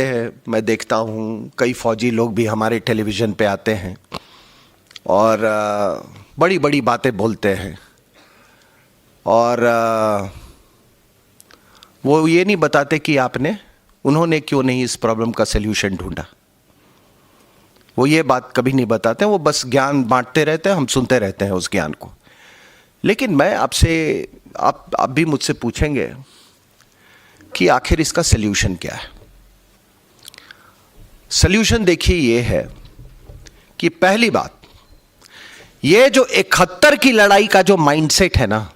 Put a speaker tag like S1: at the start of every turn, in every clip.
S1: मैं देखता हूँ कई फौजी लोग भी हमारे टेलीविज़न पे आते हैं और बड़ी बड़ी बातें बोलते हैं और वो ये नहीं बताते कि उन्होंने क्यों नहीं इस प्रॉब्लम का सल्यूशन ढूंढा। वो ये बात कभी नहीं बताते, वो बस ज्ञान बांटते रहते हैं, हम सुनते रहते हैं उस ज्ञान को। लेकिन मैं आपसे, आप भी मुझसे पूछेंगे कि आखिर इसका सल्यूशन क्या है। सल्यूशन देखिए ये है कि पहली बात, ये जो 71 की लड़ाई का जो माइंडसेट है ना,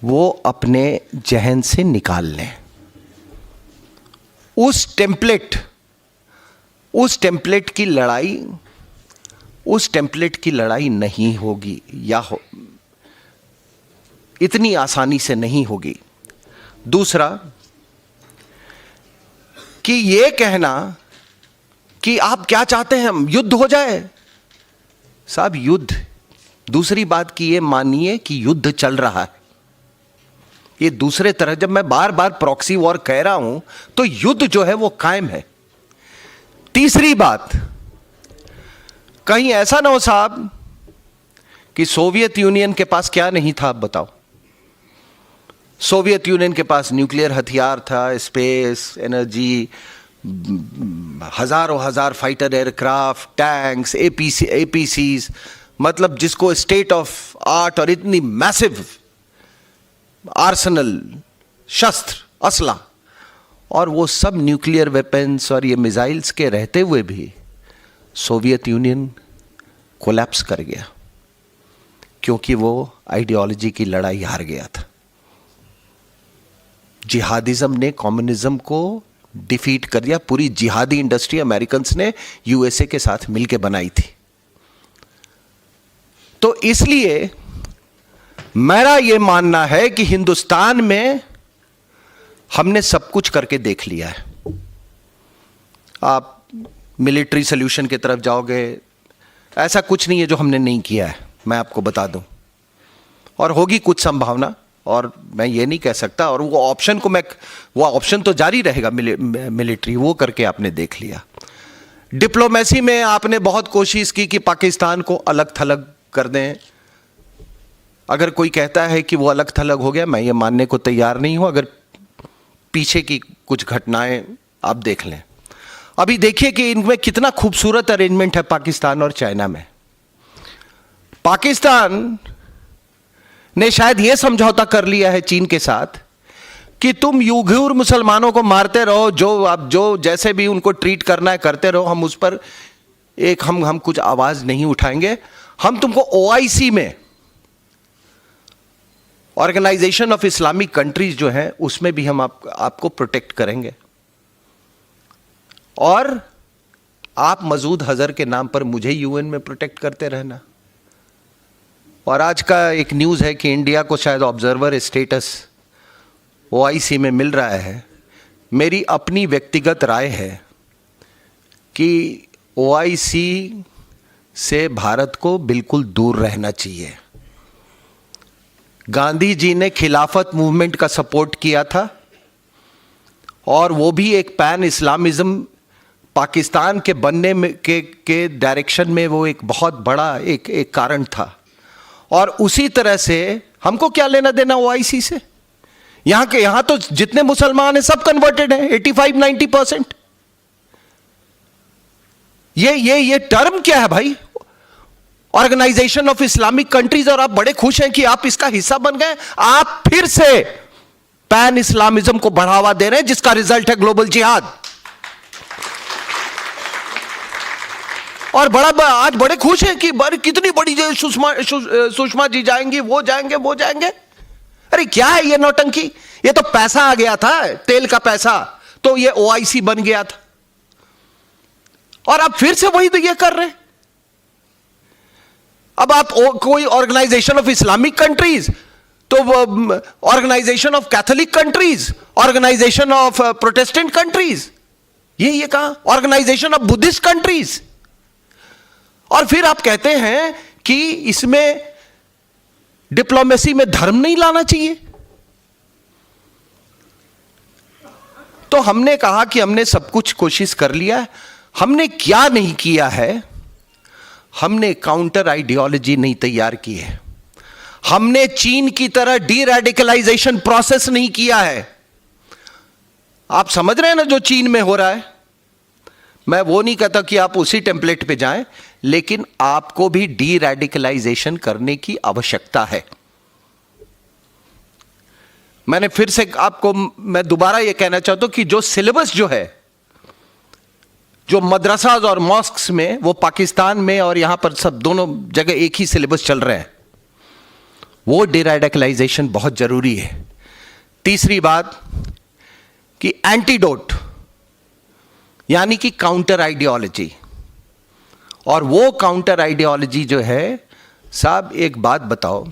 S1: वो अपने जहन से निकाल लें। उस टेम्पलेट की लड़ाई नहीं होगी या इतनी आसानी से नहीं होगी। दूसरा कि ये कहना कि आप क्या चाहते हैं, हम युद्ध हो जाए। साहब युद्ध, दूसरी बात कि ये मानिए कि युद्ध चल रहा है। ये दूसरे तरह, जब मैं बार बार प्रॉक्सी वॉर कह रहा हूं तो युद्ध जो है वो कायम है। तीसरी बात, कहीं ऐसा ना हो साहब कि सोवियत यूनियन के पास क्या नहीं था, आप बताओ। सोवियत यूनियन के पास न्यूक्लियर हथियार था, स्पेस, एनर्जी, हजार फाइटर एयरक्राफ्ट, टैंक्स, एपीसीज, मतलब जिसको स्टेट ऑफ आर्ट और इतनी मैसिव आर्सेनल, शस्त्र, असला, और वो सब न्यूक्लियर वेपन्स और ये मिसाइल्स के रहते हुए भी सोवियत यूनियन कोलैप्स कर गया, क्योंकि वो आइडियोलॉजी की लड़ाई हार गया था। जिहादिज्म ने कम्युनिज्म को डिफीट कर दिया। पूरी जिहादी इंडस्ट्री अमेरिकन्स ने यूएसए के साथ मिलकर बनाई थी। तो इसलिए मेरा यह मानना है कि हिंदुस्तान में हमने सब कुछ करके देख लिया है। आप मिलिट्री सॉल्यूशन की तरफ जाओगे, ऐसा कुछ नहीं है जो हमने नहीं किया है, मैं आपको बता दूं। और होगी कुछ संभावना, और मैं ये नहीं कह सकता, और वो ऑप्शन तो जारी रहेगा मिलिट्री, वो करके आपने देख लिया। डिप्लोमेसी में आपने बहुत कोशिश की कि पाकिस्तान को अलग थलग कर दें। अगर कोई कहता है कि वो अलग थलग हो गया, मैं ये मानने को तैयार नहीं हूं। अगर पीछे की कुछ घटनाएं आप देख लें, अभी देखिए कि इनमें कितना खूबसूरत अरेंजमेंट है पाकिस्तान और चाइना में। पाकिस्तान ने शायद यह समझौता कर लिया है चीन के साथ कि तुम उइघुर मुसलमानों को मारते रहो, जो जैसे भी उनको ट्रीट करना है करते रहो, हम उस पर हम कुछ आवाज नहीं उठाएंगे। हम तुमको ओआईसी में, ऑर्गेनाइजेशन ऑफ इस्लामिक कंट्रीज जो है, उसमें भी हम आपको प्रोटेक्ट करेंगे। और आप मसूद अजहर के नाम पर मुझे यूएन में प्रोटेक्ट करते रहना। और आज का एक न्यूज़ है कि इंडिया को शायद ऑब्जर्वर स्टेटस ओआईसी में मिल रहा है। मेरी अपनी व्यक्तिगत राय है कि ओआईसी से भारत को बिल्कुल दूर रहना चाहिए। गांधी जी ने खिलाफत मूवमेंट का सपोर्ट किया था, और वो भी एक पैन इस्लामिज्म पाकिस्तान के बनने में के डायरेक्शन में वो एक बहुत बड़ा एक कारण था। और उसी तरह से हमको क्या लेना देना ओआईसी से। यहां तो जितने मुसलमान हैं सब कन्वर्टेड हैं, 85-90%। ये टर्म क्या है भाई, ऑर्गेनाइजेशन ऑफ इस्लामिक कंट्रीज, और आप बड़े खुश हैं कि आप इसका हिस्सा बन गए। आप फिर से पैन इस्लामिज्म को बढ़ावा दे रहे हैं, जिसका रिजल्ट है ग्लोबल जिहाद। और आज बड़े खुश हैं कि कितनी बड़ी सुषमा जी जाएंगी, वो जाएंगे। अरे क्या है ये नौटंकी। ये तो पैसा आ गया था, तेल का पैसा, तो ये ओआईसी बन गया था, और आप फिर से वही तो ये कर रहे हैं। अब आप कोई ऑर्गेनाइजेशन ऑफ इस्लामिक कंट्रीज, तो organisation of Catholic countries, organisation of Protestant countries, ये कहा ऑर्गेनाइजेशन ऑफ बुद्धिस्ट कंट्रीज। और फिर आप कहते हैं कि इसमें डिप्लोमेसी में धर्म नहीं लाना चाहिए। तो हमने कहा कि हमने सब कुछ कोशिश कर लिया है, हमने क्या नहीं किया है, हमने काउंटर आइडियोलॉजी नहीं तैयार की है, हमने चीन की तरह डी रेडिकलाइजेशन प्रोसेस नहीं किया है। आप समझ रहे हैं ना जो चीन में हो रहा है। मैं वो नहीं कहता कि आप उसी टेम्पलेट पे जाएं, लेकिन आपको भी डी रेडिकलाइजेशन करने की आवश्यकता है। मैंने फिर से आपको मैं दोबारा ये कहना चाहता हूं कि जो सिलेबस जो है, जो मदरसाज और मॉस्क्स में, वो पाकिस्तान में और यहां पर सब दोनों जगह एक ही सिलेबस चल रहे हैं, वो डी रेडिकलाइजेशन बहुत जरूरी है। तीसरी बात कि एंटीडोट यानी कि काउंटर आइडियोलॉजी, और वो काउंटर आइडियोलॉजी जो है, साहब एक बात बताओ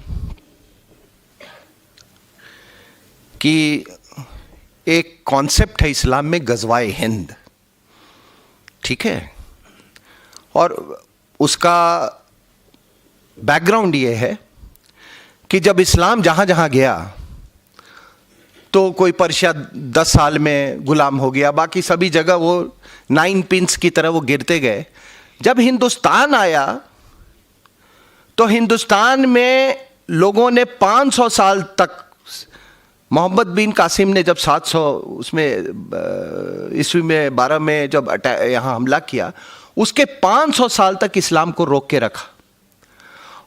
S1: कि एक कॉन्सेप्ट है इस्लाम में गज़वाए हिंद, ठीक है, और उसका बैकग्राउंड ये है कि जब इस्लाम जहां जहां गया तो कोई पर्शिया 10 साल में गुलाम हो गया, बाकी सभी जगह वो 9 पिंस की तरह वो गिरते गए। जब हिंदुस्तान आया तो हिंदुस्तान में लोगों ने 500 साल तक, मोहम्मद बिन कासिम ने जब 700 उसमें ईस्वी में 12 में जब यहाँ हमला किया, उसके 500 साल तक इस्लाम को रोक के रखा,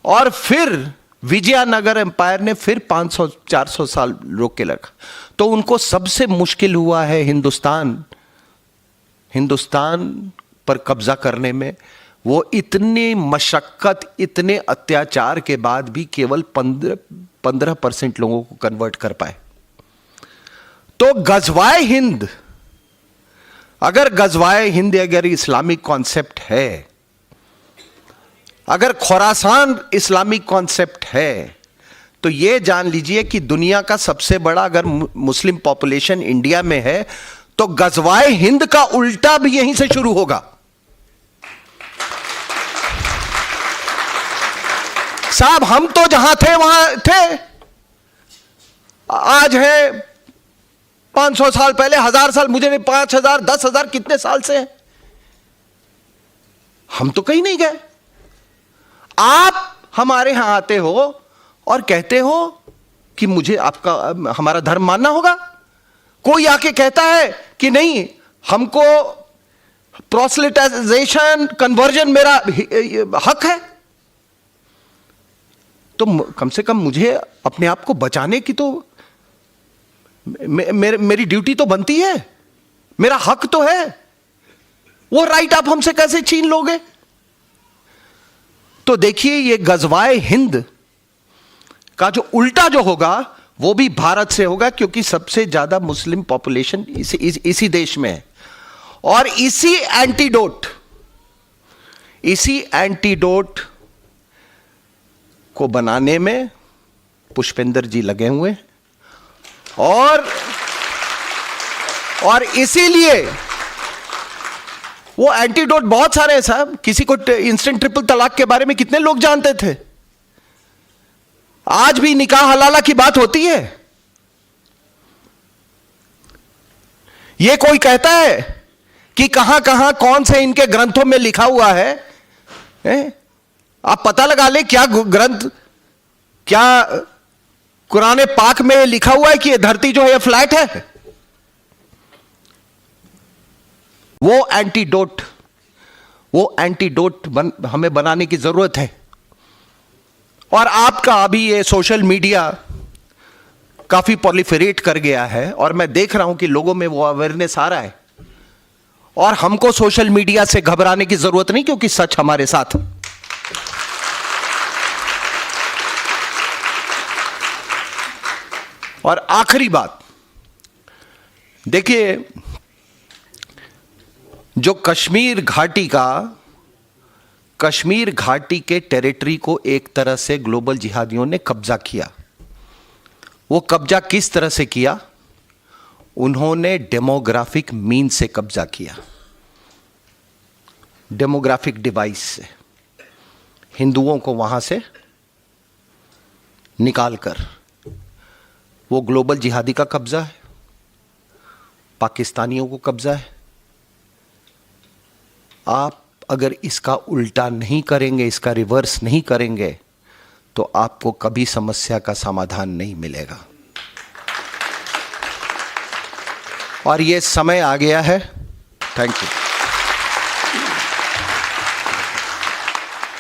S1: और फिर विजयनगर एम्पायर ने फिर 500-400 साल रोक के रखा। तो उनको सबसे मुश्किल हुआ है हिंदुस्तान पर कब्जा करने में। वो इतनी मशक्कत, इतने अत्याचार के बाद भी केवल 15% लोगों को कन्वर्ट कर पाए। तो गज़वाए हिंद, अगर गज़वाए हिंद अगर इस्लामिक कॉन्सेप्ट है, अगर खुरासान इस्लामिक कॉन्सेप्ट है, तो यह जान लीजिए कि दुनिया का सबसे बड़ा अगर मुस्लिम पॉपुलेशन इंडिया में है, तो गज़वाए हिंद का उल्टा भी यहीं से शुरू होगा। साहब हम तो जहां थे वहां थे, आज है 500 साल पहले, 1000 साल, मुझे नहीं 5000 10,000 कितने साल से, हम तो कहीं नहीं गए। आप हमारे यहां आते हो और कहते हो कि मुझे आपका हमारा धर्म मानना होगा। कोई आके कहता है कि नहीं, हमको प्रोसेलिटाइजेशन, कन्वर्जन मेरा हक है, तो कम से कम मुझे अपने आप को बचाने की तो मेरी ड्यूटी तो बनती है, मेरा हक तो है। वो राइट आप हमसे कैसे छीन लोगे? तो देखिए, ये गज़वाए हिंद का जो उल्टा जो होगा वो भी भारत से होगा, क्योंकि सबसे ज्यादा मुस्लिम पॉपुलेशन इसी देश में है। और इसी एंटीडोट को बनाने में पुष्पेंद्र जी लगे हुए हैं, और इसीलिए वो एंटीडोट बहुत सारे हैं साहब। किसी को इंस्टेंट ट्रिपल तलाक के बारे में कितने लोग जानते थे? आज भी निकाह हलाला की बात होती है। ये कोई कहता है कि कहां कहां कौन से इनके ग्रंथों में लिखा हुआ है, आप पता लगा ले क्या ग्रंथ, क्या कुरान पाक में लिखा हुआ है कि ये धरती जो है ये फ्लैट है? वो एंटीडोट हमें बनाने की जरूरत है। और आपका अभी ये सोशल मीडिया काफी प्रोलिफरेट कर गया है, और मैं देख रहा हूं कि लोगों में वो अवेयरनेस आ रहा है, और हमको सोशल मीडिया से घबराने की जरूरत नहीं, क्योंकि सच हमारे साथ। और आखिरी बात देखिए, जो कश्मीर घाटी के टेरिटरी को एक तरह से ग्लोबल जिहादियों ने कब्जा किया। वो कब्जा किस तरह से किया? उन्होंने डेमोग्राफिक मीन से कब्जा किया, डेमोग्राफिक डिवाइस से, हिंदुओं को वहां से निकालकर। वो ग्लोबल जिहादी का कब्जा है। पाकिस्तानियों को कब्जा है। आप अगर इसका उल्टा नहीं करेंगे, इसका रिवर्स नहीं करेंगे, तो आपको कभी समस्या का समाधान नहीं मिलेगा। और ये समय आ गया है। Thank you.